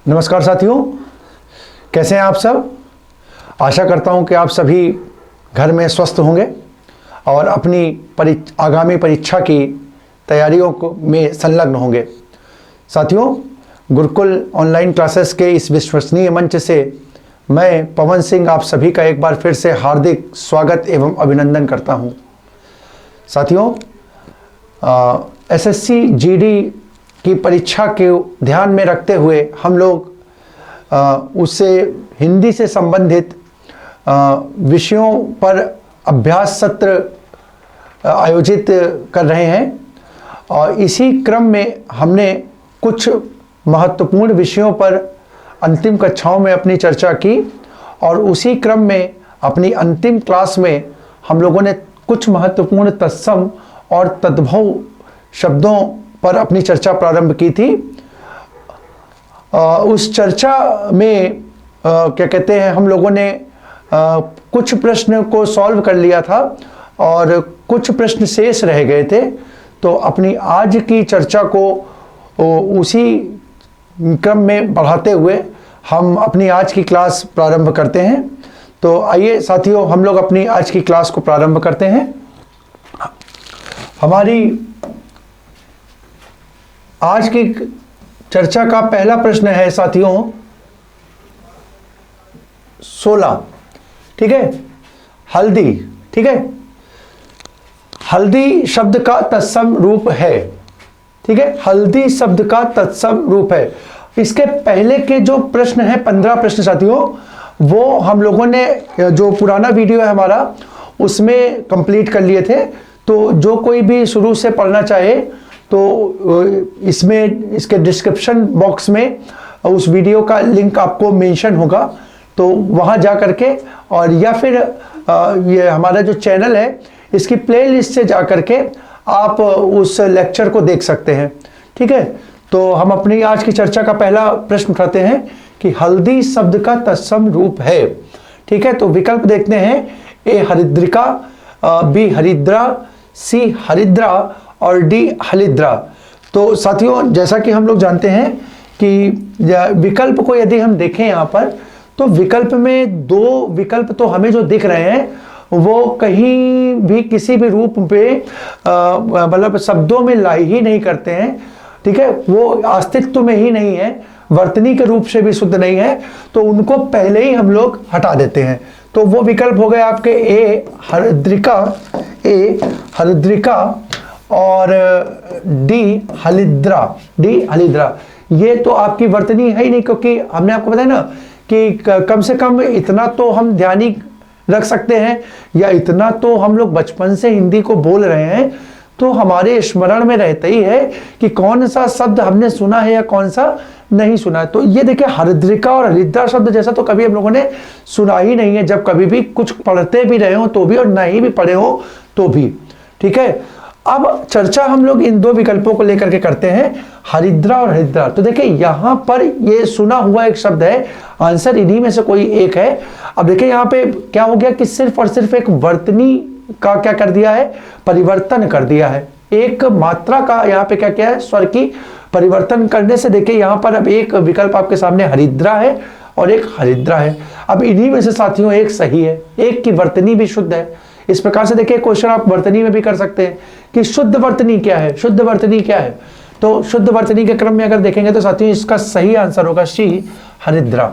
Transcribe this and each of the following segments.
नमस्कार साथियों, कैसे हैं आप सब। आशा करता हूं कि आप सभी घर में स्वस्थ होंगे और अपनी आगामी परीक्षा की तैयारियों में संलग्न होंगे। साथियों, गुरुकुल ऑनलाइन क्लासेस के इस विश्वसनीय मंच से मैं पवन सिंह आप सभी का एक बार फिर से हार्दिक स्वागत एवं अभिनंदन करता हूं। साथियों, एसएससी जीडी की परीक्षा के ध्यान में रखते हुए हम लोग उससे हिंदी से संबंधित विषयों पर अभ्यास सत्र आयोजित कर रहे हैं और इसी क्रम में हमने कुछ महत्वपूर्ण विषयों पर अंतिम कक्षाओं में अपनी चर्चा की और उसी क्रम में अपनी अंतिम क्लास में हम लोगों ने कुछ महत्वपूर्ण तत्सम और तद्भव शब्दों पर अपनी चर्चा प्रारंभ की थी। उस चर्चा में क्या कहते हैं, हम लोगों ने कुछ प्रश्न को सॉल्व कर लिया था और कुछ प्रश्न शेष रह गए थे। तो अपनी आज की चर्चा को उसी क्रम में बढ़ाते हुए हम अपनी आज की क्लास प्रारंभ करते हैं। तो आइए साथियों, हम लोग अपनी आज की क्लास को प्रारंभ करते हैं। हमारी आज की चर्चा का पहला प्रश्न है साथियों 16, ठीक है, हल्दी। ठीक है, हल्दी शब्द का तत्सम रूप है। ठीक है, हल्दी शब्द का तत्सम रूप है। इसके पहले के जो प्रश्न है 15 प्रश्न साथियों, वो हम लोगों ने जो पुराना वीडियो है हमारा उसमें कंप्लीट कर लिए थे। तो जो कोई भी शुरू से पढ़ना चाहे तो इसमें इसके डिस्क्रिप्शन बॉक्स में उस वीडियो का लिंक आपको मेंशन होगा, तो वहां जा करके और या फिर ये हमारा जो चैनल है इसकी प्लेलिस्ट से जा करके आप उस लेक्चर को देख सकते हैं। ठीक है, तो हम अपनी आज की चर्चा का पहला प्रश्न उठाते हैं कि हल्दी शब्द का तत्सम रूप है। ठीक है, तो विकल्प देखते हैं। ए हरिद्रिका, बी हरिद्रा, सी हरिद्रा और डी हलिद्रा। तो साथियों, जैसा कि हम लोग जानते हैं कि विकल्प को यदि हम देखें यहाँ पर, तो विकल्प में दो विकल्प तो हमें जो दिख रहे हैं वो कहीं भी किसी भी रूप पे मतलब शब्दों में लाई ही नहीं करते हैं। ठीक है, वो अस्तित्व में ही नहीं है, वर्तनी के रूप से भी शुद्ध नहीं है, तो उनको पहले ही हम लोग हटा देते हैं। तो वो विकल्प हो गए आपके ए हरिद्रिका और डी हलिद्रा। ये तो आपकी वर्तनी है ही नहीं, क्योंकि हमने आपको बताया ना कि कम से कम इतना तो हम ध्यान ही रख सकते हैं या इतना तो हम लोग बचपन से हिंदी को बोल रहे हैं, तो हमारे स्मरण में रहता ही है कि कौन सा शब्द हमने सुना है या कौन सा नहीं सुना है। तो ये देखिए, हरिद्रिका और हलिद्रा शब्द जैसा तो कभी हम लोगों ने सुना ही नहीं है, जब कभी भी कुछ पढ़ते भी रहे हो तो भी और नहीं भी पढ़े हो तो भी। ठीक है, अब चर्चा हम लोग इन दो विकल्पों को लेकर के करते हैं, हरिद्रा और हरिद्रा। तो देखिए, यहां पर ये सुना हुआ एक शब्द है, आंसर इन्हीं में से कोई एक है। अब देखिए यहाँ पे क्या हो गया कि सिर्फ और सिर्फ एक वर्तनी का क्या कर दिया है, परिवर्तन कर दिया है। एक मात्रा का यहाँ पे क्या किया है, स्वर की परिवर्तन करने से देखिए यहाँ पर अब एक विकल्प आपके सामने हरिद्रा है और एक हरिद्रा है। अब इन्हीं में से साथियों एक सही है, एक की वर्तनी भी शुद्ध है। इस प्रकार से देखिए क्वेश्चन आप वर्तनी में भी कर सकते हैं कि शुद्ध वर्तनी क्या है, शुद्ध वर्तनी क्या है। तो शुद्ध वर्तनी के क्रम में अगर देखेंगे तो साथियों इसका सही आंसर होगा सी हरिद्रा।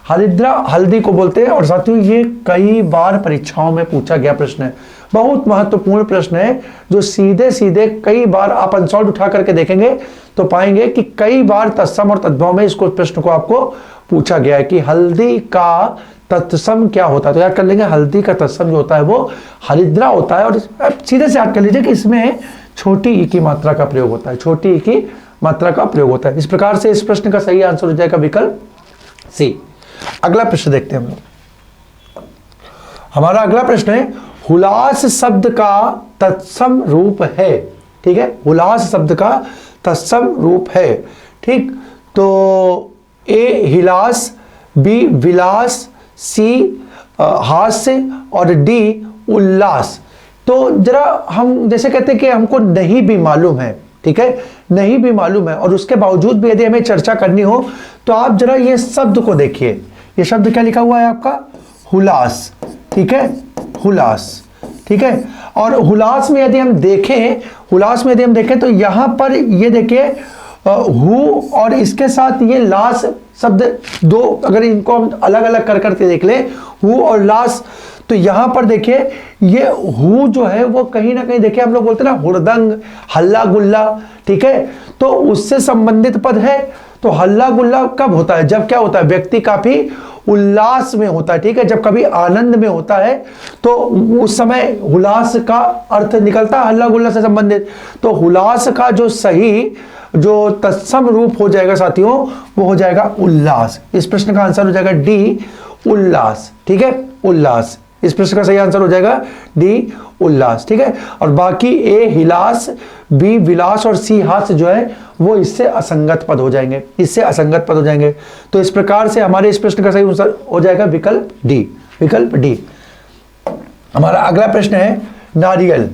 हरिद्रा हल्दी को बोलते हैं और साथियों ये कई बार परीक्षाओं में पूछा गया प्रश्न है, बहुत महत्वपूर्ण प्रश्न है, जो सीधे सीधे कई बार आप अनसॉल्व उठा करके देखेंगे तो पाएंगे कि कई बार तत्सम और तद्भव में इसको प्रश्न को आपको पूछा गया है कि हल्दी का तत्सम क्या होता है। तो याद कर लेंगे, हल्दी का तत्सम जो होता है वो हरिद्रा होता है। और सीधे से याद कर लीजिए कि इसमें छोटी ई की मात्रा का प्रयोग होता है, छोटी ई की मात्रा का प्रयोग होता है। इस प्रकार से इस प्रश्न का सही आंसर हो जाएगा विकल्प सी। अगला प्रश्न देखते हैं हम लोग। हमारा अगला प्रश्न है, हुलास शब्द का तत्सम रूप है। ठीक है, हुलास शब्द का तत्सम रूप है। ठीक, तो ए हिलास, बी विलास, सी हास्य और डी उल्लास। तो जरा हम जैसे कहते हैं कि हमको नहीं भी मालूम है, ठीक है, नहीं भी मालूम है और उसके बावजूद भी यदि हमें चर्चा करनी हो तो आप जरा ये शब्द को देखिए। ये शब्द क्या लिखा हुआ है आपका? हुलास। ठीक है, हुलास। ठीक है, और हुलास में यदि हम देखें तो यहां पर ये देखिए हु और इसके साथ ये लास शब्द दो, अगर इनको हम अलग अलग कर करके देख ले, हु और लास, तो यहां पर देखिए ये हु जो है वो कहीं ना कहीं देखिए हम लोग बोलते हैं ना हुड़दंग, हल्ला गुल्ला। ठीक है, तो उससे संबंधित पद है। तो हल्ला गुल्ला कब होता है? जब क्या होता है? व्यक्ति काफी उल्लास में होता है। ठीक है, जब कभी आनंद में होता है तो उस समय हुलास का अर्थ निकलता है हल्ला गुल्ला से संबंधित। तो हुलास का जो सही जो तत्सम रूप हो जाएगा साथियों वो हो जाएगा उल्लास। इस प्रश्न का आंसर हो जाएगा डी, उल्लास। ठीक है, उल्लास। इस प्रश्न का सही आंसर हो जाएगा डी, उल्लास। ठीक है, और बाकी ए हिलास, बी विलास और सी हास जो है वो इससे असंगत पद हो जाएंगे, तो इस प्रकार से हमारे इस प्रश्न का सही आंसर हो जाएगा विकल्प डी, विकल्प डी। हमारा अगला प्रश्न है नारियल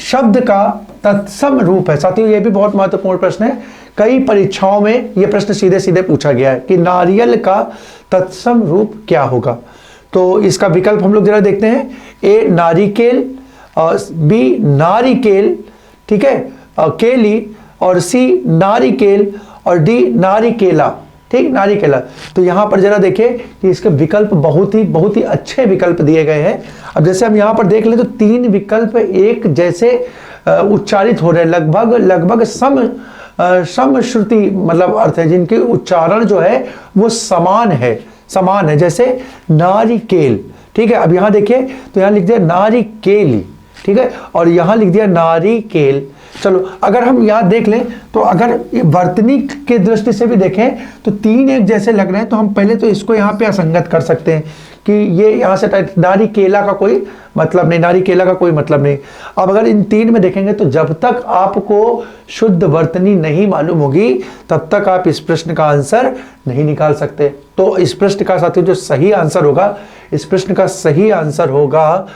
शब्द का तत्सम रूप है। साथियों ये भी बहुत महत्वपूर्ण प्रश्न है, कई परीक्षाओं में यह प्रश्न सीधे सीधे पूछा गया है कि नारियल का तत्सम रूप क्या होगा। तो इसका विकल्प हम लोग जरा देखते हैं। ए नारिकेल, बी नारिकेल, ठीक है, केली, और सी नारिकेल, और डी नारिकेला। ठीक, नारिकेला। तो यहां पर जरा देखिए कि इसके विकल्प बहुत ही अच्छे विकल्प दिए गए हैं। अब जैसे हम यहां पर देख लें तो तीन विकल्प एक जैसे उच्चारित हो रहे हैं, लगभग सम श्रुति मतलब अर्थ है, जिनके उच्चारण जो है वो समान है, जैसे नारिकेल। ठीक है, अब यहां देखिए तो यहां लिख दिया नारिकेली। ठीक है, और यहां लिख दिया नारिकेल। चलो अगर हम यहां देख लें तो अगर ये वर्तनी के दृष्टि से भी देखें तो तीन एक जैसे लग रहे हैं, तो हम पहले तो इसको यहां पे असंगत कर सकते हैं कि ये यहां से नारिकेला का कोई मतलब नहीं। अब अगर इन तीन में देखेंगे तो जब तक आपको शुद्ध वर्तनी नहीं मालूम होगी तब तक आप इस प्रश्न का आंसर नहीं निकाल सकते। तो इस प्रश्न का साथियों जो सही आंसर होगा, इस प्रश्न का सही आंसर होगा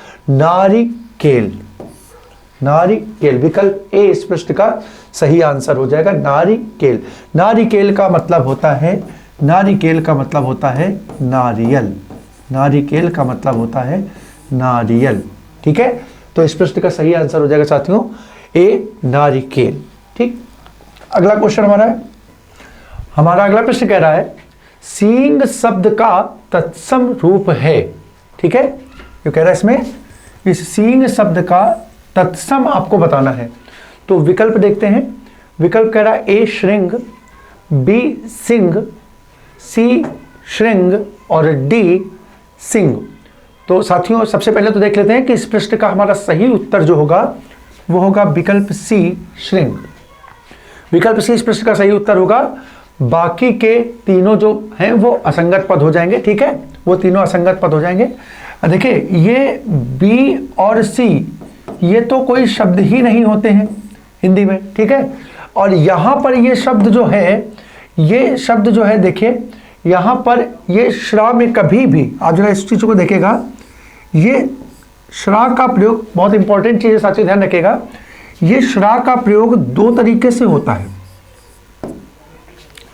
नारिकेल, विकल्प ए इस प्रश्न का सही आंसर हो जाएगा नारिकेल। नारिकेल का मतलब होता है नारियल, नारिकेल का मतलब होता है नारियल। ठीक है, तो इस प्रश्न का सही आंसर हो जाएगा साथियों ए नारिकेल। ठीक, अगला क्वेश्चन हमारा अगला प्रश्न कह रहा है सींग शब्द का तत्सम रूप है। ठीक है, जो कह रहा है इसमें इस सींग शब्द का तत्सम आपको बताना है। तो विकल्प देखते हैं। विकल्प कह रहा है ए श्रृंग, बी सिंह, सी श्रृंग और डी सिंह। तो साथियों सबसे पहले तो देख लेते हैं कि इस प्रश्न का हमारा सही उत्तर जो होगा वो होगा विकल्प सी श्रृंग। विकल्प सी इस प्रश्न का सही उत्तर होगा। बाकी के तीनों जो हैं वो असंगत पद हो जाएंगे। ठीक है, वो तीनों असंगत पद हो जाएंगे। देखिए ये बी और सी ये तो कोई शब्द ही नहीं होते हैं हिंदी में। ठीक है, और यहां पर ये शब्द जो है देखिए यहां पर ये श्रा में कभी भी आप जरा इस चीज को देखेगा, ये श्रा का प्रयोग बहुत इंपॉर्टेंट चीज है साथियों, ध्यान रखिएगा। ये श्रा का प्रयोग दो तरीके से होता है।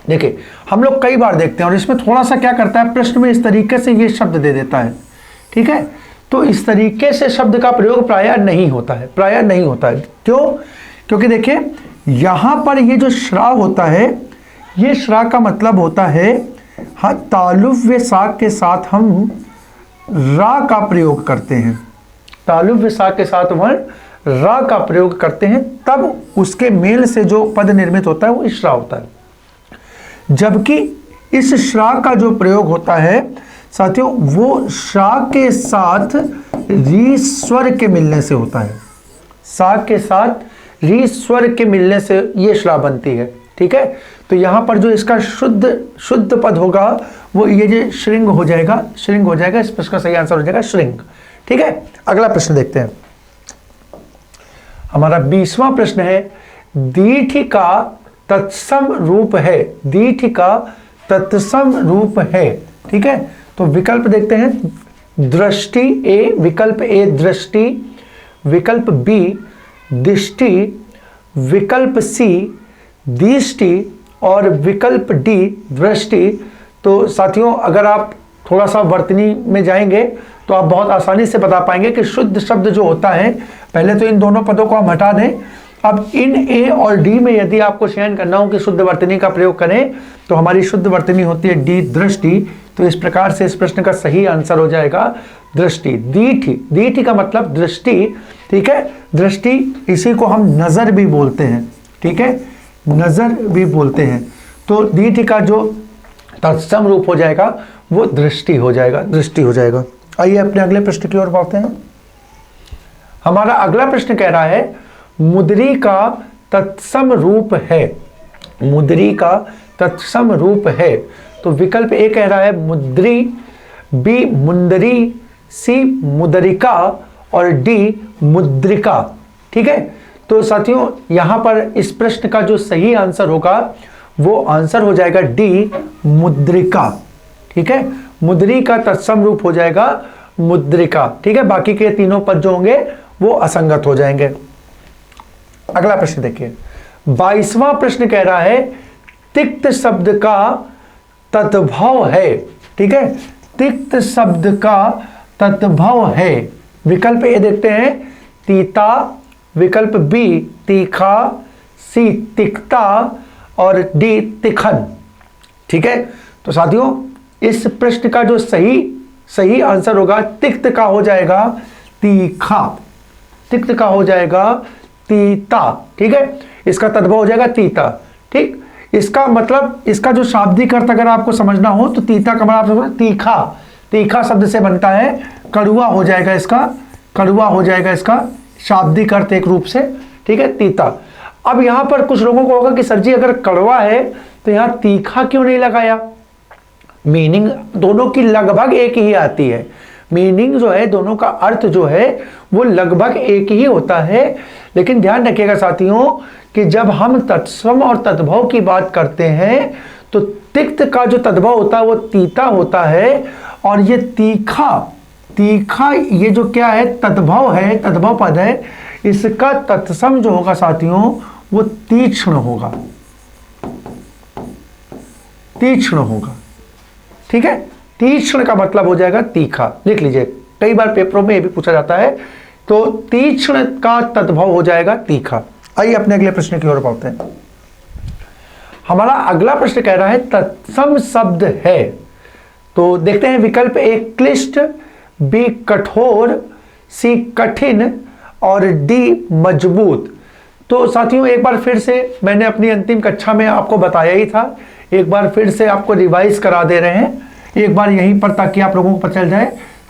देखिए हम लोग कई बार देखते हैं और इसमें थोड़ा सा क्या करता है, प्रश्न में इस तरीके से ये शब्द दे देता है। ठीक है, तो इस तरीके से शब्द का प्रयोग प्रायः नहीं होता है, क्यों? क्योंकि देखिए यहां पर ये जो श्रा होता है, ये श्रा का मतलब होता है हाँ तालुव्य सा के साथ हम रा का प्रयोग करते हैं, तालुव्य सा के साथ वर्ण रा का प्रयोग करते हैं, तब उसके मेल से जो पद निर्मित होता है वो श्रा होता है। जबकि इस श्रा का जो प्रयोग होता है साथियों वो श्रा के साथ री स्वर के मिलने से होता है, सा के साथ री स्वर के मिलने से ये श्रा बनती है। ठीक है, तो यहां पर जो इसका शुद्ध पद होगा वो ये जो श्रृंग हो जाएगा, इस प्रश्न का सही आंसर हो जाएगा श्रृंग। ठीक है, अगला प्रश्न देखते हैं। हमारा 20वां प्रश्न है दीर्घ का तत्सम रूप है, दीर्घ का तत्सम रूप है। ठीक है, तो विकल्प देखते हैं। दृष्टि ए, विकल्प ए दृष्टि, विकल्प बी दृष्टि, विकल्प सी दृष्टि और विकल्प डी दृष्टि। तो साथियों अगर आप थोड़ा सा वर्तनी में जाएंगे तो आप बहुत आसानी से बता पाएंगे कि शुद्ध शब्द जो होता है, पहले तो इन दोनों पदों को हम हटा दें। अब इन ए और डी में यदि आपको चयन करना हो कि शुद्ध वर्तनी का प्रयोग करें तो हमारी शुद्ध वर्तनी होती है डी दृष्टि। तो इस प्रकार से इस प्रश्न का सही आंसर हो जाएगा दृष्टि। दीठी, दीठी का मतलब दृष्टि, ठीक है। दृष्टि इसी को हम नजर भी बोलते हैं, ठीक है, नजर भी बोलते हैं। तो दीठी का जो तत्सम रूप हो जाएगा वो दृष्टि हो जाएगा, दृष्टि हो जाएगा। आइए अपने अगले प्रश्न की ओर बढ़ते हैं। हमारा अगला प्रश्न कह रहा है मुद्री का तत्सम रूप है, मुद्री का तत्सम रूप है। तो विकल्प ए कह रहा है मुद्री, बी मुंदरी, सी मुद्रिका और डी मुद्रिका, ठीक है। तो साथियों यहां पर इस प्रश्न का जो सही आंसर होगा वो आंसर हो जाएगा डी मुद्रिका, ठीक है। मुद्री का तत्सम रूप हो जाएगा मुद्रिका, ठीक है। बाकी के तीनों पद जो होंगे वो असंगत हो जाएंगे। अगला प्रश्न देखिए, 22वां प्रश्न कह रहा है तिक्त शब्द का तद्भव है, ठीक है। तिक्त शब्द का तद्भव है। विकल्प ए देखते हैं तीता, विकल्प बी तीखा, सी तिक्ता और डी तिखन, ठीक है। तो साथियों इस प्रश्न का जो सही आंसर होगा तिक्त का हो जाएगा तीखा, तिक्त का हो जाएगा तीता, ठीक है। इसका तद्भव हो जाएगा तीता, ठीक। इसका मतलब, इसका जो शाब्दिक अर्थ अगर आपको समझना हो तो तीता का मतलब तीखा, तीखा शब्द से बनता है, कड़ुआ हो जाएगा इसका, कड़ुआ हो जाएगा इसका शाब्दिक अर्थ एक रूप से, ठीक है, तीता। अब यहां पर कुछ लोगों को होगा कि सर जी अगर कड़वा है तो यहां तीखा क्यों नहीं लगाया। मीनिंग दोनों की लगभग एक ही आती है, मीनिंग जो है दोनों का अर्थ जो है वो लगभग एक ही होता है। लेकिन ध्यान रखिएगा साथियों कि जब हम तत्सम और तद्भव की बात करते हैं तो तिक्त का जो तद्भव होता है वो तीता होता है और ये तीखा, तीखा ये जो क्या है तद्भव है, तद्भव पद है, इसका तत्सम जो होगा साथियों वो तीक्ष्ण होगा, तीक्ष्ण होगा, ठीक है। तीक्ष्ण का मतलब हो जाएगा तीखा, लिख लीजिए, कई बार पेपरों में ये भी पूछा जाता है। तो तीक्ष्ण का तद्भव हो जाएगा तीखा। आइए अपने अगले प्रश्न की ओर बढ़ते हैं। हमारा अगला प्रश्न कह रहा है तत्सम शब्द है। तो देखते हैं विकल्प ए क्लिष्ट, बी कठोर, सी कठिन और डी मजबूत। तो साथियों एक बार फिर से मैंने अपनी अंतिम कक्षा में आपको बताया ही था, एक बार फिर से आपको रिवाइज करा दे रहे हैं एक बार यहीं पर, ताकि आप लोगों को पता चल जाए।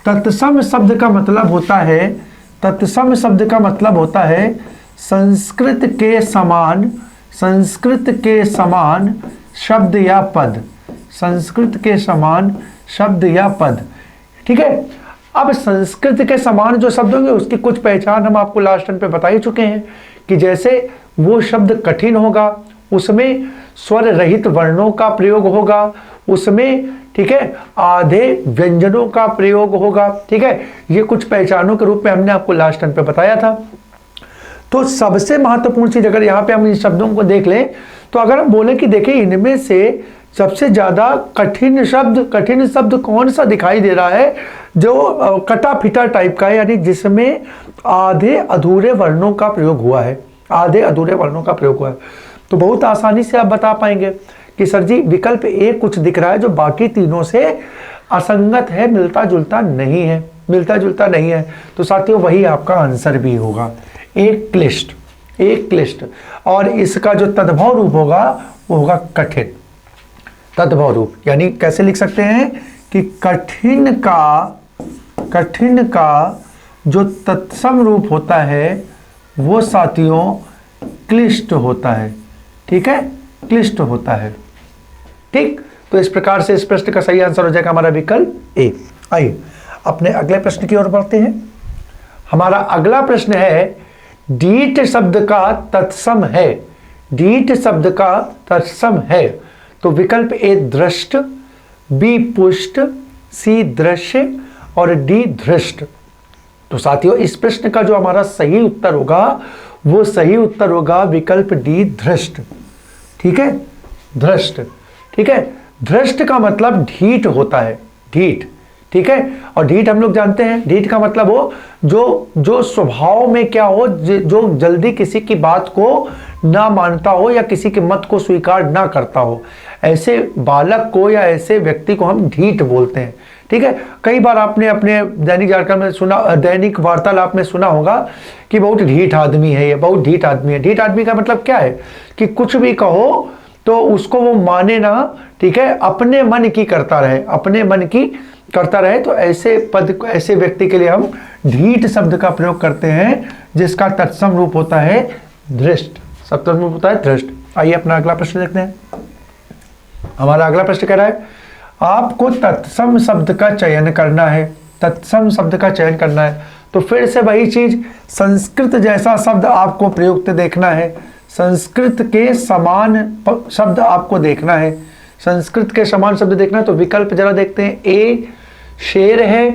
तत्सम शब्द का मतलब होता है, तत्सम शब्द का मतलब होता है संस्कृत के समान, संस्कृत के समान शब्द या पद, संस्कृत के समान शब्द या पद, ठीक है। अब संस्कृत के समान जो शब्द होंगे उसकी कुछ पहचान हम आपको लास्ट टाइम पे बता ही चुके हैं कि जैसे वो शब्द कठिन होगा, उसमें स्वर रहित वर्णों का प्रयोग होगा, उसमें, ठीक है, आधे व्यंजनों का प्रयोग होगा, ठीक है। ये कुछ पहचानों के रूप में हमने आपको लास्ट टाइम पे बताया था। तो सबसे महत्वपूर्ण चीज अगर यहाँ पे हम इन शब्दों को देख लें तो अगर हम बोले कि देखिए इनमें से सबसे ज्यादा कठिन शब्द कौन सा दिखाई दे रहा है, जो कटा फिटा टाइप का है, यानी जिसमें आधे अधूरे वर्णों का प्रयोग हुआ है, आधे अधूरे वर्णों का प्रयोग हुआ है। तो बहुत आसानी से आप बता पाएंगे कि सर जी विकल्प ए कुछ दिख रहा है जो बाकी तीनों से असंगत है, मिलता जुलता नहीं है, मिलता जुलता नहीं है। तो साथियों वही आपका आंसर भी होगा, एक क्लिष्ट, एक क्लिष्ट। और इसका जो तद्भव रूप होगा वो होगा कठिन, तद्भव रूप। यानी कैसे लिख सकते हैं कि कठिन का जो तत्सम रूप होता है वो साथियों क्लिष्ट होता है, ठीक है, क्लिष्ट होता है, ठीक। तो इस प्रकार से इस प्रश्न का सही आंसर हो जाएगा हमारा विकल्प ए। आइए अपने अगले प्रश्न की ओर बढ़ते हैं। हमारा अगला प्रश्न है डीठ शब्द का तत्सम है, डीठ शब्द का तत्सम है। तो विकल्प ए दृष्ट, बी पुष्ट, सी दृश्य और डी धृष्ट। तो साथियों इस प्रश्न का जो हमारा सही उत्तर होगा वो सही उत्तर होगा विकल्प डी धृष्ट, ठीक है, धृष्ट, ठीक है। धृष्ट का मतलब ढीठ होता है, ढीठ, ठीक है। और ढीठ हम लोग जानते हैं, ढीठ का मतलब हो जो स्वभाव में क्या हो, जो जल्दी किसी की बात को ना मानता हो या किसी के मत को स्वीकार ना करता हो, ऐसे बालक को या ऐसे व्यक्ति को हम ढीठ बोलते हैं, ठीक है। कई बार आपने अपने दैनिक जागरण में सुना, दैनिक वार्तालाप में सुना होगा कि बहुत ढीठ आदमी है, ये बहुत ढीठ आदमी है। ढीठ आदमी का मतलब क्या है कि कुछ भी कहो तो उसको वो माने ना, ठीक है, अपने मन की करता रहे, अपने मन की करता रहे। तो ऐसे पद, ऐसे व्यक्ति के लिए हम ढीठ शब्द का प्रयोग करते हैं, जिसका तत्सम रूप होता है धृष्ट, सप्तम रूप होता है धृष्ट। आइए अपना अगला प्रश्न देखते हैं। हमारा अगला प्रश्न कह रहा है, आपको तत्सम शब्द का चयन करना है, तत्सम शब्द का चयन करना है। तो फिर से वही चीज, संस्कृत जैसा शब्द आपको प्रयुक्त देखना है, संस्कृत के समान शब्द आपको देखना है, संस्कृत के समान शब्द देखना है। तो विकल्प जरा देखते हैं। ए शेर है,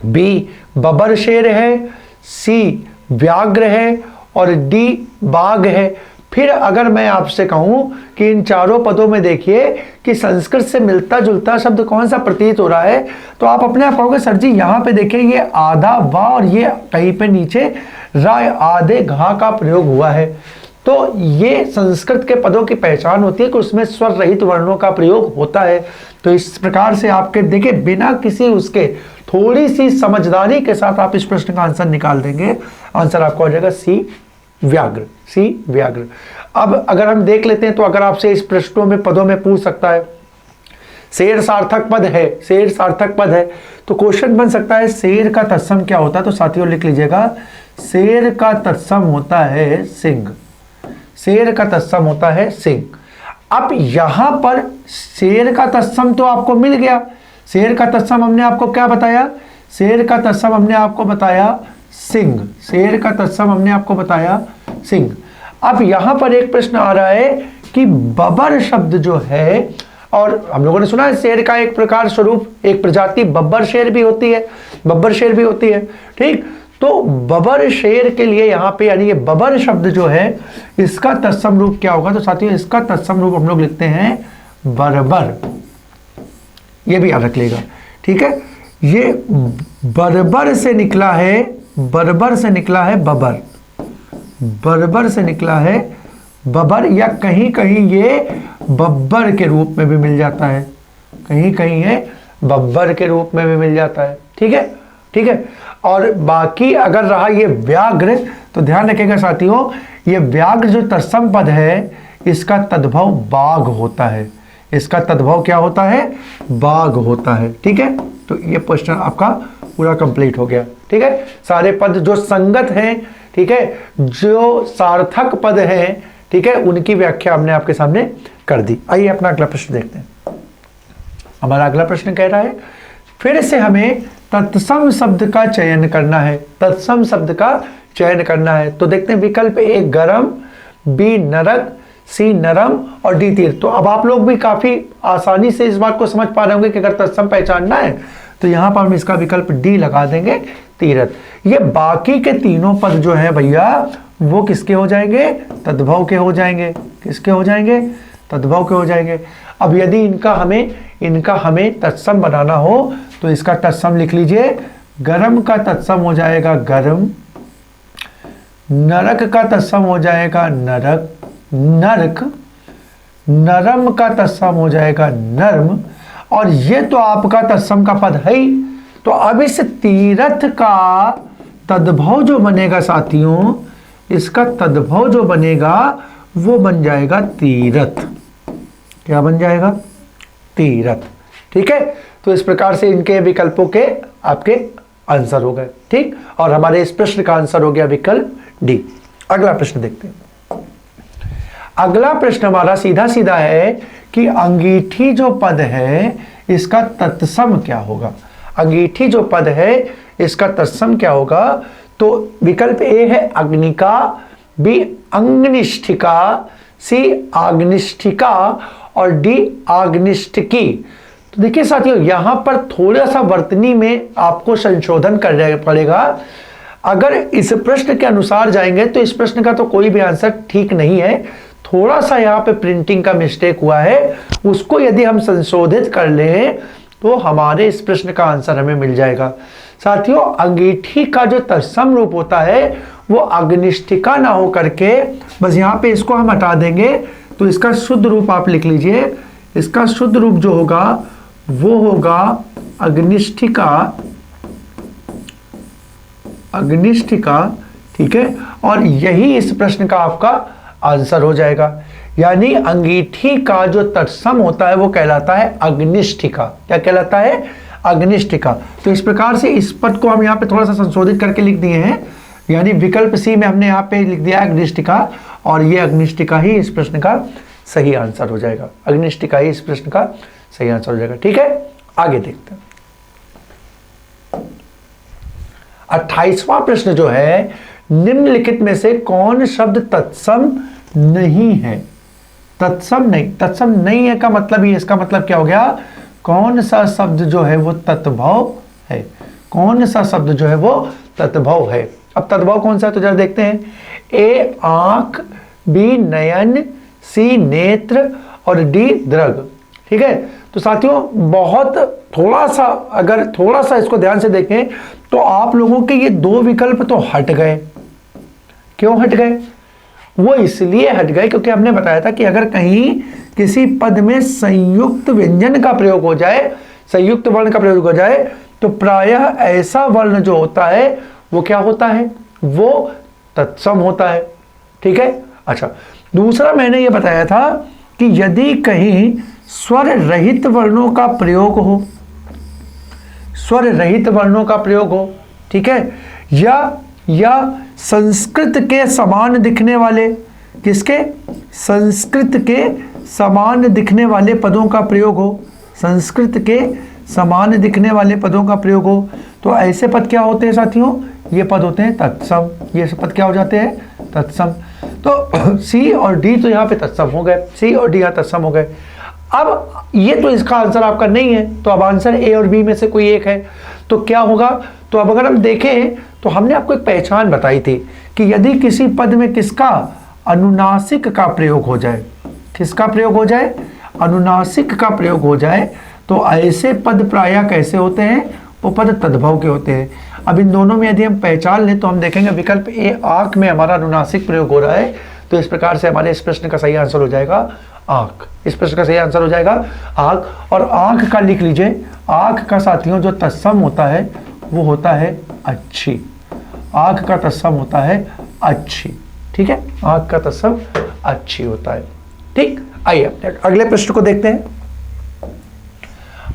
बी बबर शेर है, सी व्याघ्र है और डी बाघ है। फिर अगर मैं आपसे कहूं कि इन चारों पदों में देखिए कि संस्कृत से मिलता जुलता शब्द कौन सा प्रतीत हो रहा है, तो आप अपने आप कहोगे सर जी यहाँ पे देखिए ये आधा वा और ये कहीं पे नीचे राय आधे घा का प्रयोग हुआ है। तो ये संस्कृत के पदों की पहचान होती है कि उसमें स्वर रहित वर्णों का प्रयोग होता है। तो इस प्रकार से आपके देखिए बिना किसी उसके थोड़ी सी समझदारी के साथ आप इस प्रश्न का आंसर निकाल देंगे। आंसर आपका हो जाएगा सी व्याघ्र, सी व्याघ्र। अब अगर हम देख लेते हैं तो अगर आपसे इस प्रश्नों में पदों में पूछ सकता है शेर सार्थक पद है, शेर सार्थक पद है, तो क्वेश्चन बन सकता है शेर का तत्सम क्या होता है। तो साथियों लिख लीजिएगा, शेर का तत्सम होता है सिंह, शेर का तत्सम होता है सिंह। अब यहां पर शेर का तत्सम तो आपको मिल गया, शेर का तत्सम हमने आपको क्या बताया, शेर का तत्सम हमने आपको बताया सिंह, शेर का तत्सम हमने आपको बताया सिंह। अब यहां पर एक प्रश्न आ रहा है कि बबर शब्द जो है, और हम लोगों ने सुना है शेर का एक प्रकार स्वरूप, एक प्रजाति बब्बर शेर भी होती है, बब्बर शेर भी होती है, ठीक। तो बबर शेर के लिए यहाँ पे यानी ये बबर शब्द जो है इसका तत्सम रूप क्या होगा। तो साथियों इसका तत्सम रूप हम लोग लिखते हैं बर्बर, ये भी याद रख लेगा, ठीक है। ये बर्बर से निकला है, बर्बर से निकला है बबर, बर्बर से निकला है बबर, या कहीं कहीं ये बब्बर के रूप में भी मिल जाता है, कहीं कहीं ये बब्बर के रूप में भी मिल जाता है, ठीक है, ठीक है। और बाकी अगर रहा ये व्याघ्र, तो ध्यान रखिएगा साथियों, ये व्याघ्र जो तत्सम पद है इसका तद्भव बाघ होता है, इसका तद्भव क्या होता है, बाघ होता है, ठीक है। तो ये क्वेश्चन आपका पूरा कंप्लीट हो गया, ठीक है। सारे पद जो संगत हैं, ठीक है, जो सार्थक पद हैं, ठीक है, उनकी व्याख्या हमने आपके सामने कर दी। आइए अपना अगला प्रश्न देखते हैं। हमारा अगला प्रश्न कह रहा है फिर से हमें तत्सम शब्द का चयन करना है, तत्सम शब्द का चयन करना है। तो देखते हैं विकल्प ए गरम, बी नरक, सी नरम और डी तीर्थ। तो अब आप लोग भी काफी आसानी से इस बात को समझ पा रहे होंगे कि अगर तत्सम पहचानना है तो यहां पर हम इसका विकल्प डी लगा देंगे, तीर्थ। ये बाकी के तीनों पद जो है भैया वो किसके हो जाएंगे, तद्भव के हो जाएंगे, किसके हो जाएंगे, तद्भव के हो जाएंगे। अब यदि इनका हमें तत्सम बनाना हो तो इसका तत्सम लिख लीजिए, गरम का तत्सम हो जाएगा गरम, नरक का तत्सम हो जाएगा नरक, नरक, नरम का तत्सम हो जाएगा नर्म, और ये तो आपका तत्सम का पद है ही। तो अब इस तीर्थ का तद्भव जो बनेगा साथियों, इसका तद्भव जो बनेगा वो बन जाएगा तीर्थ। क्या बन जाएगा, तीर्थ, ठीक है। तो इस प्रकार से इनके विकल्पों के आपके आंसर हो गए, ठीक। और हमारे इस प्रश्न का आंसर हो गया विकल्प डी। अगला प्रश्न देखते हैं। अगला प्रश्न हमारा सीधा सीधा है कि अंगीठी जो पद है इसका तत्सम क्या होगा, अंगीठी जो पद है इसका तत्सम क्या होगा। तो विकल्प ए है अग्निका, बी अंगनिष्ठिका, सी आग्निष्ठिका और डी आग्निष्ठिकी। तो देखिए साथियों यहां पर थोड़ा सा वर्तनी में आपको संशोधन करना पड़ेगा। अगर इस प्रश्न के अनुसार जाएंगे तो इस प्रश्न का तो कोई भी आंसर ठीक नहीं है, थोड़ा सा यहाँ पे प्रिंटिंग का मिस्टेक हुआ है, उसको यदि हम संशोधित कर लें तो हमारे इस प्रश्न का आंसर हमें मिल जाएगा। साथियों, अंगीठी का जो तत्सम रूप होता है वो अग्निष्ठिका ना हो करके, बस यहाँ पे इसको हम हटा देंगे तो इसका शुद्ध रूप आप लिख लीजिए। इसका शुद्ध रूप जो होगा वो होगा अग्निष्ठिका, अग्निष्ठिका, ठीक है। और यही इस प्रश्न का आपका आंसर हो जाएगा। यानी अंगीठी का जो तत्सम होता है वो कहलाता है अग्निष्ठिका। क्या कहलाता है? अग्निष्ठिका। तो इस प्रकार से इस पद को हम यहाँ पे थोड़ा सा संशोधित करके लिख दिए हैं, यानी विकल्प सी में हमने यहाँ पे लिख दिया अग्निष्ठिका, और ये अग्निष्ठिका ही इस प्रश्न का सही आंसर हो जाएगा। अग्निष्ठिका ही इस प्रश्न का सही आंसर हो जाएगा। ठीक है, आगे देखते हैं। 28वां प्रश्न जो है, निम्नलिखित में से कौन शब्द तत्सम नहीं है? तत्सम नहीं, तत्सम नहीं है का मतलब ही, इसका मतलब क्या हो गया? कौन सा शब्द जो है वो तत्भव है? कौन सा शब्द जो है वो तत्भव है? अब तत्भव कौन सा है तो जरा देखते हैं। ए आंख, बी नयन, सी नेत्र और डी दृग। ठीक है, तो साथियों बहुत थोड़ा सा, अगर थोड़ा सा इसको ध्यान से देखें तो आप लोगों के ये दो विकल्प तो हट गए। क्यों हट गए? वो इसलिए हट गए क्योंकि हमने बताया था कि अगर कहीं किसी पद में संयुक्त व्यंजन का प्रयोग हो जाए, संयुक्त वर्ण का प्रयोग हो जाए, तो प्रायः ऐसा वर्ण जो होता है वो क्या होता है? वो तत्सम होता है। ठीक है, अच्छा, दूसरा मैंने ये बताया था कि यदि कहीं स्वर रहित वर्णों का प्रयोग हो, स्वर रहित वर्णों का प्रयोग हो, ठीक है, या संस्कृत के समान दिखने वाले, किसके? संस्कृत के समान दिखने वाले पदों का प्रयोग हो, संस्कृत के समान दिखने वाले पदों का प्रयोग हो, तो ऐसे पद क्या होते हैं साथियों? ये पद होते हैं तत्सम। ये पद क्या हो जाते हैं? तत्सम। तो सी और डी तो यहाँ पे तत्सम हो गए, सी और डी यहाँ तत्सम हो गए। अब ये तो इसका आंसर आपका नहीं है, तो अब आंसर ए और बी में से कोई एक है, तो क्या होगा? तो अब अगर हम देखें तो हमने आपको एक पहचान बताई थी कि यदि किसी पद में किसका? अनुनासिक का प्रयोग हो जाए। किसका प्रयोग हो जाए? अनुनासिक का प्रयोग हो जाए, तो ऐसे पद प्रायः कैसे होते हैं? वो पद तद्भव के होते हैं। अब इन दोनों में यदि हम पहचान लें तो हम देखेंगे विकल्प ए आंख में हमारा अनुनासिक प्रयोग हो रहा है, तो इस प्रकार से हमारे इस प्रश्न का सही आंसर हो जाएगा आंख। इस प्रश्न का सही आंसर हो जाएगा आंख। और आंख का लिख लीजिए, आंख का साथियों जो तत्सम होता है वो होता है अच्छी। आंख का तत्सम होता है अच्छी। ठीक है, आंख का तत्सम अच्छी होता है। ठीक, आइए अगले प्रश्न को देखते हैं।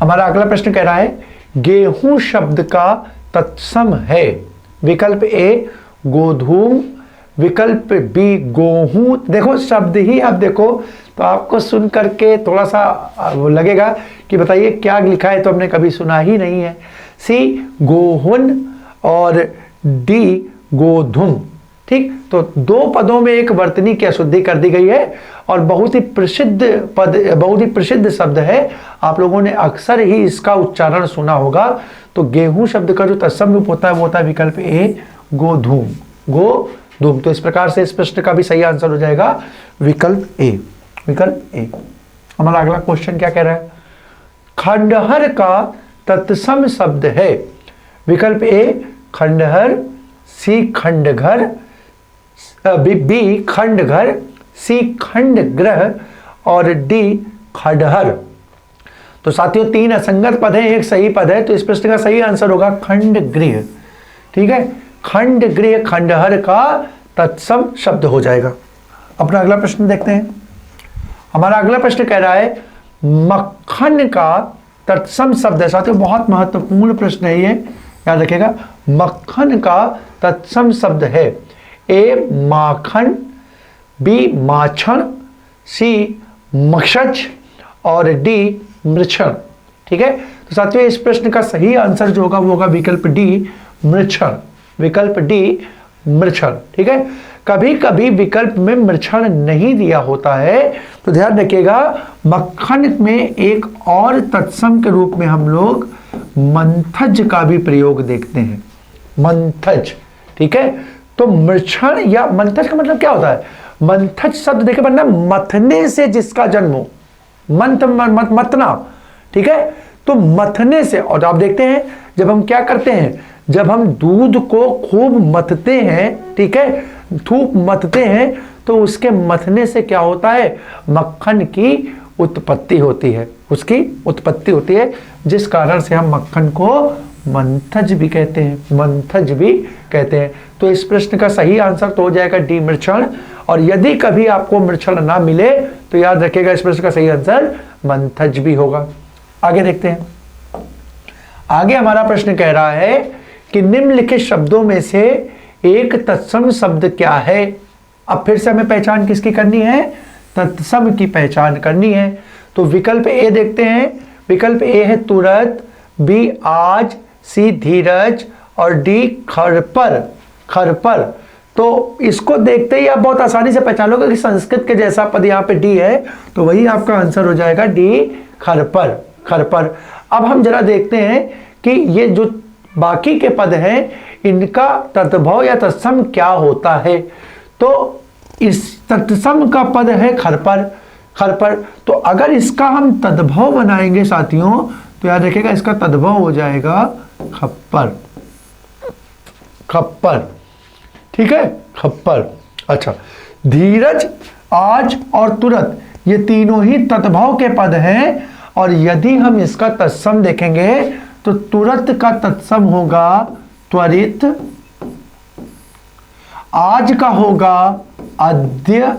हमारा अगला प्रश्न कह रहा है गेहूं शब्द का तत्सम है। विकल्प ए गोधूम, विकल्प बी गेहूं। देखो शब्द ही आप देखो तो आपको सुन करके थोड़ा सा वो लगेगा कि बताइए क्या लिखा है, तो हमने कभी सुना ही नहीं है। सी गोहुन और डी गोधुम। ठीक, तो दो पदों में एक वर्तनी की अशुद्धि कर दी गई है और बहुत ही प्रसिद्ध पद, बहुत ही प्रसिद्ध शब्द है। आप लोगों ने अक्सर ही इसका उच्चारण सुना होगा। तो गेहूं शब्द का जो तत्सम रूप होता है वो होता है विकल्प ए गोधूम। गोधूम। तो इस प्रकार से इस प्रश्न का भी सही आंसर हो जाएगा विकल्प ए। विकल्प ए। हमारा अगला क्वेश्चन क्या कह रहा है? खंडहर का तत्सम शब्द है। विकल्प ए खंडहर, सी खंडघर, बी खंडघर, सी खंडग्रह और डी खंडहर। तो साथियों तीन असंगत पद हैं, एक सही पद है, तो इस प्रश्न का सही आंसर होगा खंडगृह। ठीक है, खंडगृह खंडहर का तत्सम शब्द हो जाएगा। अपना अगला प्रश्न देखते हैं। हमारा अगला प्रश्न कह रहा है मक्खन का तत्सम शब्द है। साथियों बहुत महत्वपूर्ण प्रश्न है ये, याद रखिएगा। मक्खन का तत्सम शब्द है। ए माखन, बी माछण, सी मक्षज और डी मृक्षण। ठीक है, तो साथियों इस प्रश्न का सही आंसर जो होगा वो होगा विकल्प डी मृक्षण। विकल्प डी मृक्षण। ठीक है, कभी कभी विकल्प में मृक्षण नहीं दिया होता है, तो ध्यान रखिएगा। मक्खन में एक और तत्सम के रूप में हम लोग मंथज का भी प्रयोग देखते हैं। मंथज। ठीक है, तो मृक्षण या मंथज का मतलब क्या होता है? मंथज शब्द देखे बनना मथने से जिसका जन्म हो, मतना, ठीक है। तो मथने से, और आप देखते हैं जब हम क्या करते हैं, जब हम दूध को खूब मथते हैं, ठीक है, खूब मथते हैं, तो उसके मथने से क्या होता है, मक्खन की उत्पत्ति होती है, उसकी उत्पत्ति होती है, जिस कारण से हम मक्खन को मंथज भी कहते हैं, मंथज भी कहते हैं। तो इस प्रश्न का सही आंसर तो हो जाएगा डी, मृक्षण। और यदि कभी आपको मृक्षण ना मिले तो याद रखिएगा इस प्रश्न का सही आंसर मंथज भी होगा। आगे देखते हैं। आगे हमारा प्रश्न कह रहा है कि निम्नलिखित शब्दों में से एक तत्सम शब्द क्या है। अब फिर से हमें पहचान किसकी करनी है, तत्सम की पहचान करनी है। तो विकल्प ए देखते हैं। विकल्प ए है तुरंत, बी आज, सी धीरज और डी खरपर, खरपर। तो इसको देखते ही आप बहुत आसानी से पहचान लोगे कि संस्कृत के जैसा पद यहाँ पे डी है, तो वही आपका आंसर हो जाएगा डी, खरपर, खरपर। अब हम जरा देखते हैं कि ये जो बाकी के पद हैं इनका तद्भव या तत्सम क्या होता है। तो इस तत्सम का पद है खरपर, खरपर। तो अगर इसका हम तद्भव बनाएंगे साथियों, तो याद रखिएगा इसका तद्भव हो जाएगा खप्पर, खप्पर, ठीक है, खप्पर। अच्छा, धीरज, आज और तुरंत ये तीनों ही तद्भव के पद हैं, और यदि हम इसका तत्सम देखेंगे तो तुरंत का तत्सम होगा त्वरित, आज का होगा अद्य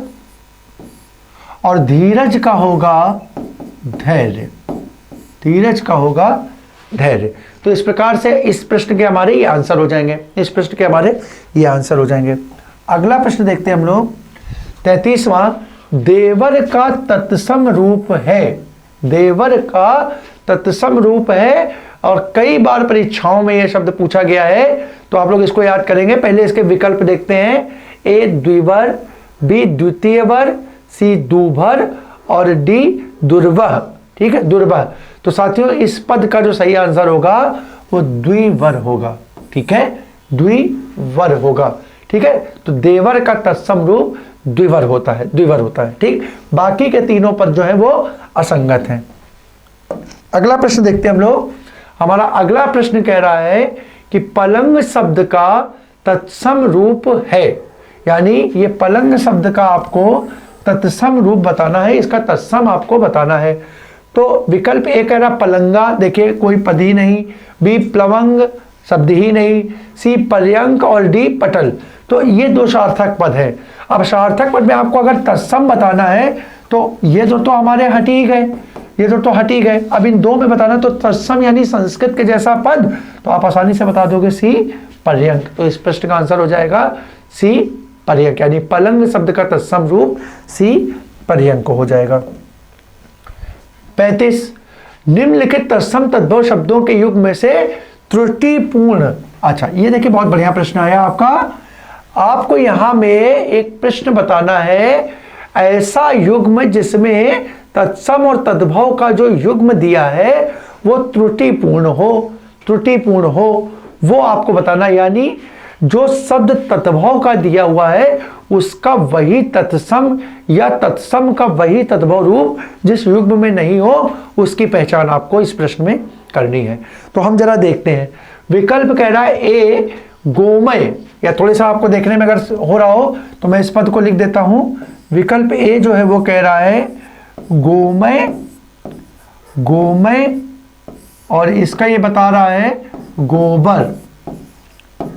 और धीरज का होगा धैर्य, धीरज का होगा धैर्य। तो इस प्रकार से इस प्रश्न के हमारे ये आंसर हो जाएंगे, इस प्रश्न के हमारे ये आंसर हो जाएंगे। अगला प्रश्न देखते हैं हम लोग, 33वां, देवर का तत्सम रूप है। देवर का तत्सम रूप है, और कई बार परीक्षाओं में यह शब्द पूछा गया है, तो आप लोग इसको याद करेंगे। पहले इसके विकल्प देखते हैं, ए द्विवर, बी द्वितीय वर, सी दुभर और डी दुर्वह, ठीक है, दुर्वह। तो साथियों इस पद का जो सही आंसर होगा वो द्विवर होगा, ठीक है, द्विवर होगा, ठीक है। तो देवर का तत्सम रूप द्विवर होता है, द्विवर होता है, ठीक। बाकी के तीनों पद जो है वो असंगत हैं। अगला प्रश्न देखते हैं हम लोग। हमारा अगला प्रश्न कह रहा है कि पलंग शब्द का तत्सम रूप है, यानी ये पलंग शब्द का आपको तत्सम रूप बताना है, इसका तत्सम आपको बताना है। तो विकल्प ए कह रहा पलंगा, देखिए कोई पद ही नहीं, बी प्लवंग, शब्द ही नहीं, सी पर्यंक और डी पटल। तो ये दो सार्थक पद है। अब सार्थक पद में आपको अगर तत्सम बताना है तो ये जो तो हमारे हट ही गए, ये तो हट ही गए। अब इन दो में बताना तो तत्सम यानी संस्कृत के जैसा पद, तो आप आसानी से बता दोगे सी पर्यंक। तो इस प्रश्न का आंसर हो जाएगा सी पर्यंक, यानी पलंग शब्द का तत्सम रूप सी पर्यंक हो जाएगा। 35, निम्नलिखित तत्सम तद्भव शब्दों के युग में से त्रुटिपूर्ण। अच्छा, ये देखिए बहुत बढ़िया प्रश्न आया आपका। आपको यहां में एक प्रश्न बताना है, ऐसा युग्म जिसमें तत्सम और तद्भव का जो युग्म दिया है वो त्रुटिपूर्ण हो, त्रुटिपूर्ण हो, वो आपको बताना। यानी जो शब्द तद्भव का दिया हुआ है उसका वही तत्सम या तत्सम का वही तद्भव रूप जिस युग्म में नहीं हो, उसकी पहचान आपको इस प्रश्न में करनी है। तो हम जरा देखते हैं। विकल्प कह रहा है ए गोमय, या थोड़ा सा आपको देखने में अगर हो रहा हो तो मैं इस पद को लिख देता हूं। विकल्प ए जो है वो कह रहा है गोमय, गोमय, और इसका ये बता रहा है गोबर,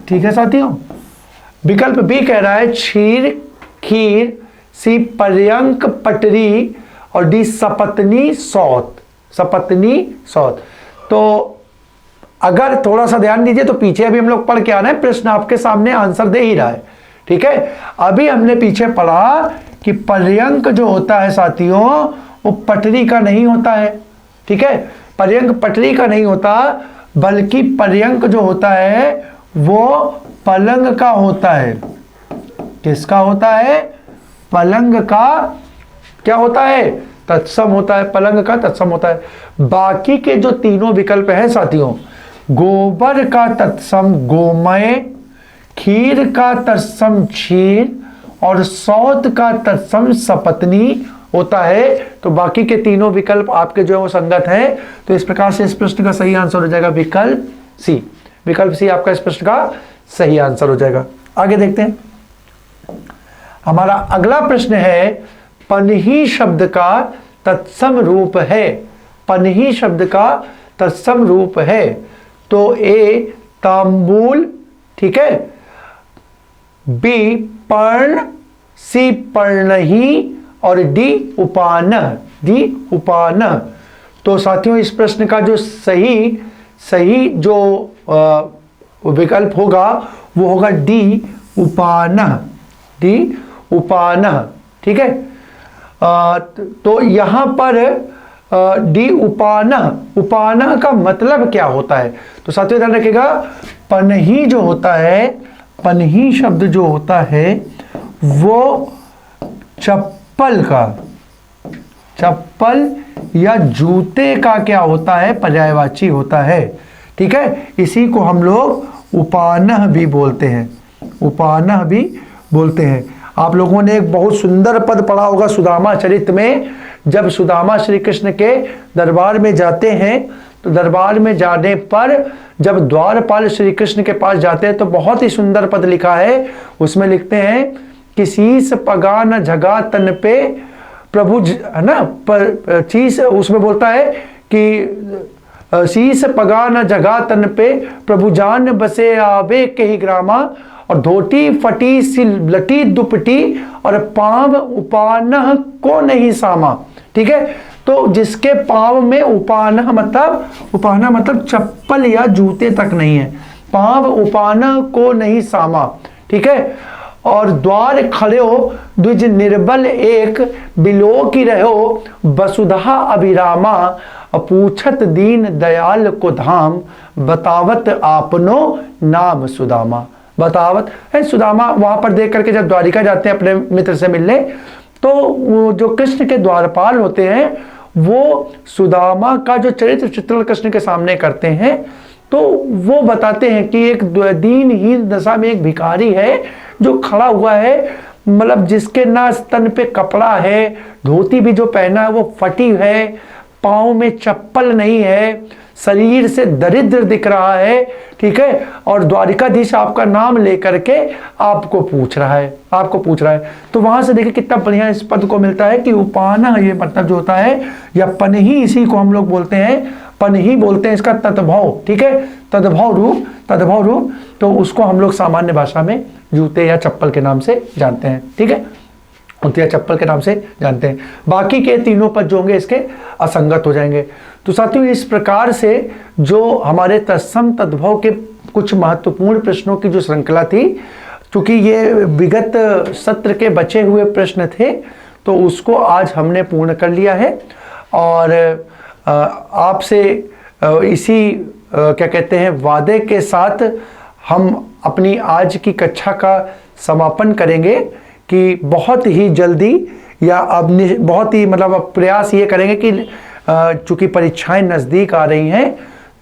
ठीक है साथियों। विकल्प बी कह रहा है क्षीर, खीर, सी पर्यंक पटरी और डी सपत्नी सौत, सपत्नी सौत। तो अगर थोड़ा सा ध्यान दीजिए तो पीछे अभी हम लोग पढ़ के आ रहे हैं, प्रश्न आपके सामने आंसर दे ही रहा है, ठीक है। अभी हमने पीछे पढ़ा कि पर्यंक जो होता है साथियों वो पटरी का नहीं होता है, ठीक है, पर्यंक पटरी का नहीं होता, बल्कि पर्यंक जो होता है वो पलंग का होता है। किसका होता है? पलंग का क्या होता है? तत्सम होता है, पलंग का तत्सम होता है। बाकी के जो तीनों विकल्प हैं साथियों, गोबर का तत्सम गोमय, खीर का तत्सम क्षीर और सौत का तत्सम सपत्नी होता है। तो बाकी के तीनों विकल्प आपके जो है वो संगत हैं। तो इस प्रकार से इस प्रश्न का सही आंसर हो जाएगा विकल्प सी। विकल्प सी आपका इस प्रश्न का सही आंसर हो जाएगा। आगे देखते हैं, हमारा अगला प्रश्न है, पनही शब्द का तत्सम रूप है। पनही शब्द का तत्सम रूप है। तो ए तांबूल, ठीक है, बी पर्ण, सी पर्णही और डी उपानह। डी उपानह। तो साथियों इस प्रश्न का जो सही जो विकल्प होगा वो होगा डी उपानह। डी उपानह, ठीक है। तो यहां पर डी उपानह, उपानह का मतलब क्या होता है? तो साथियों ध्यान रखिएगा, पनही जो होता है, पनही शब्द जो होता है वो चप्पल का, चप्पल या जूते का क्या होता है? पर्यायवाची होता है, ठीक है। इसी को हम लोग उपानह भी बोलते हैं, उपानह भी बोलते हैं। आप लोगों ने एक बहुत सुंदर पद पढ़ा होगा सुदामा चरित में, जब सुदामा श्री कृष्ण के दरबार में जाते हैं तो दरबार में जाने पर जब द्वारपाल श्री कृष्ण के पास जाते हैं तो बहुत ही सुंदर पद लिखा है। उसमें लिखते हैं कि शीस पगा न झगा तन पे प्रभु, है ना, पर चीज उसमें बोलता है कि शीस पगा न जगा तन पे प्रभु जान बसे आवे के ही ग्रामा, और धोती फटी सी लटी दुपटी और पांव उपानह को नहीं सामा, ठीक है। तो जिसके पांव में उपानह मतलब चप्पल या जूते तक नहीं है, पांव उपानह को नहीं सामा, ठीक है। और द्वार खड़े हो द्विज निर्बल एक, बिलो की रहो वसुधा अभिरामा, पूछत दीन दयाल को धाम, बतावत आपनो नाम सुदामा। बतावत है सुदामा। वहां पर देख करके जब द्वारिका जाते हैं अपने मित्र से मिलने, तो वो जो कृष्ण के द्वारपाल होते हैं वो सुदामा का जो चरित्र चित्रण कृष्ण के सामने करते हैं। तो वो बताते हैं कि एक दीनहीन दशा में एक भिखारी है जो खड़ा हुआ है, मतलब जिसके ना स्तन पे कपड़ा है, धोती भी जो पहना है वो फटी है, पाँव में चप्पल नहीं है, शरीर से दरिद्र दिख रहा है, ठीक है। और द्वारिकाधीश आपका नाम लेकर के आपको पूछ रहा है, तो वहां से देखिए कितना बढ़िया इस पद को मिलता है कि उपानह, ये मतलब जो होता है, या पनही, इसी को हम लोग बोलते हैं, पनही बोलते हैं इसका तद्भव, ठीक है, तद्भव रूप। तो उसको हम लोग सामान्य भाषा में जूते या चप्पल के नाम से जानते हैं, ठीक है, जूते या चप्पल के नाम से जानते हैं। बाकी के तीनों पद जो होंगे इसके असंगत हो जाएंगे। तो साथियों इस प्रकार से जो हमारे तत्सम तद्भव के कुछ महत्वपूर्ण प्रश्नों की जो श्रृंखला थी, क्योंकि ये विगत सत्र के बचे हुए प्रश्न थे, तो उसको आज हमने पूर्ण कर लिया है। और आपसे इसी क्या कहते हैं वादे के साथ हम अपनी आज की कक्षा का समापन करेंगे कि बहुत ही जल्दी, या अब बहुत ही मतलब अब प्रयास ये करेंगे कि चूंकि परीक्षाएं नज़दीक आ रही हैं,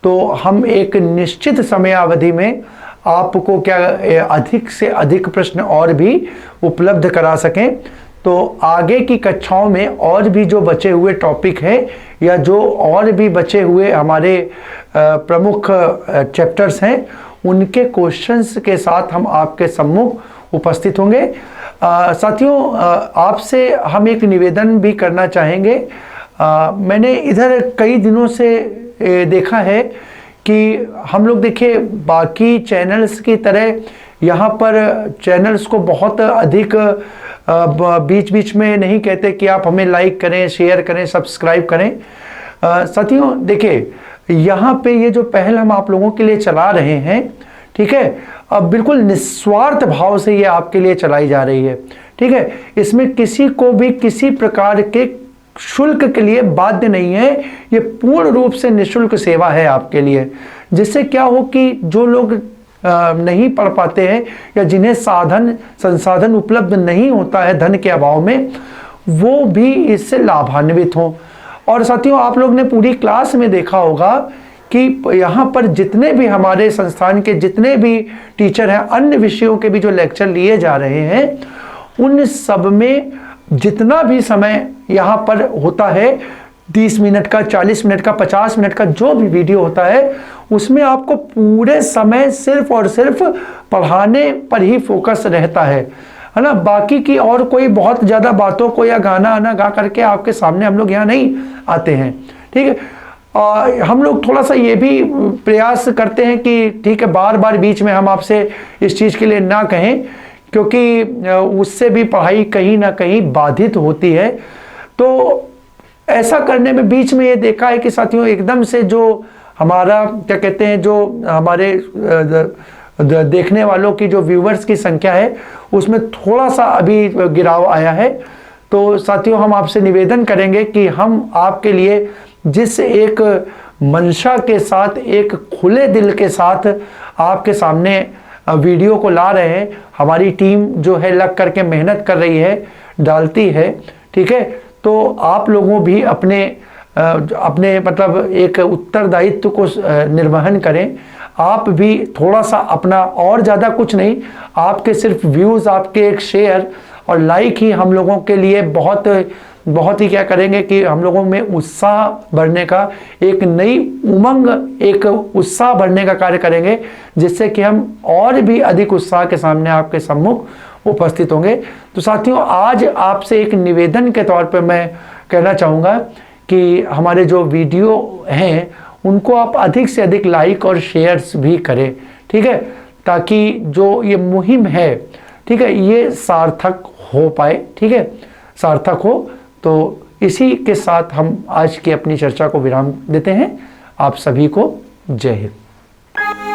तो हम एक निश्चित समयावधि में आपको क्या अधिक से अधिक प्रश्न और भी उपलब्ध करा सकें। तो आगे की कक्षाओं में और भी जो बचे हुए टॉपिक हैं, या जो और भी बचे हुए हमारे प्रमुख चैप्टर्स हैं, उनके क्वेश्चंस के साथ हम आपके सम्मुख उपस्थित होंगे। साथियों आपसे हम एक निवेदन भी करना चाहेंगे। मैंने इधर कई दिनों से देखा है कि हम लोग देखिए बाकी चैनल्स की तरह यहाँ पर चैनल्स को बहुत अधिक बीच बीच में नहीं कहते कि आप हमें लाइक करें, शेयर करें, सब्सक्राइब करें। साथियों देखिए यहाँ पे ये जो पहल हम आप लोगों के लिए चला रहे हैं, ठीक है, अब बिल्कुल निस्वार्थ भाव से ये आपके लिए चलाई जा रही है, ठीक है। इसमें किसी को भी किसी प्रकार के शुल्क के लिए बाध्य नहीं है, ये पूर्ण रूप से निःशुल्क सेवा है आपके लिए। जिससे क्या हो कि जो लोग नहीं पढ़ पाते हैं या जिन्हें संसाधन उपलब्ध नहीं होता है धन के अभाव में, वो भी इससे लाभान्वित हों। और साथियों आप लोग ने पूरी क्लास में देखा होगा कि यहाँ पर जितने भी हमारे संस्थान के जितने भी टीचर हैं, अन्य विषयों के भी जो लेक्चर लिए जा रहे हैं, उन सब में जितना भी समय यहाँ पर होता है, 30 मिनट का, 40 मिनट का, 50 मिनट का जो भी वीडियो होता है, उसमें आपको पूरे समय सिर्फ और सिर्फ पढ़ाने पर ही फोकस रहता है ना। बाकी की और कोई बहुत ज़्यादा बातों को या गाना आना गा करके आपके सामने हम लोग यहाँ नहीं आते हैं, ठीक है। हम लोग थोड़ा सा ये भी प्रयास करते हैं कि ठीक है, बार बार बीच में हम आपसे इस चीज़ के लिए ना कहें, क्योंकि उससे भी पढ़ाई कहीं ना कहीं बाधित होती है। तो ऐसा करने में बीच में ये देखा है कि साथियों, एकदम से जो हमारा क्या कहते हैं, जो हमारे देखने वालों की जो व्यूवर्स की संख्या है, उसमें थोड़ा सा अभी गिराव आया है। तो साथियों, हम आपसे निवेदन करेंगे कि हम आपके लिए जिस एक मंशा के साथ, एक खुले दिल के साथ आपके सामने वीडियो को ला रहे हैं, हमारी टीम जो है लग करके मेहनत कर रही है, डालती है, ठीक है। तो आप लोगों भी अपने मतलब एक उत्तरदायित्व को निर्वहन करें। आप भी थोड़ा सा अपना, और ज़्यादा कुछ नहीं, आपके सिर्फ व्यूज़, आपके एक शेयर और लाइक ही हम लोगों के लिए बहुत ही क्या करेंगे कि हम लोगों में उत्साह बढ़ने का, एक नई उमंग, एक उत्साह बढ़ने का कार्य करेंगे, जिससे कि हम और भी अधिक उत्साह के सामने आपके सम्मुख उपस्थित होंगे। तो साथियों, आज आपसे एक निवेदन के तौर पे मैं कहना चाहूँगा कि हमारे जो वीडियो हैं उनको आप अधिक से अधिक लाइक और शेयर्स भी करें, ठीक है, ताकि जो ये मुहिम है, ठीक है, ये सार्थक हो पाए, ठीक है, सार्थक हो। तो इसी के साथ हम आज की अपनी चर्चा को विराम देते हैं। आप सभी को जय हिंद।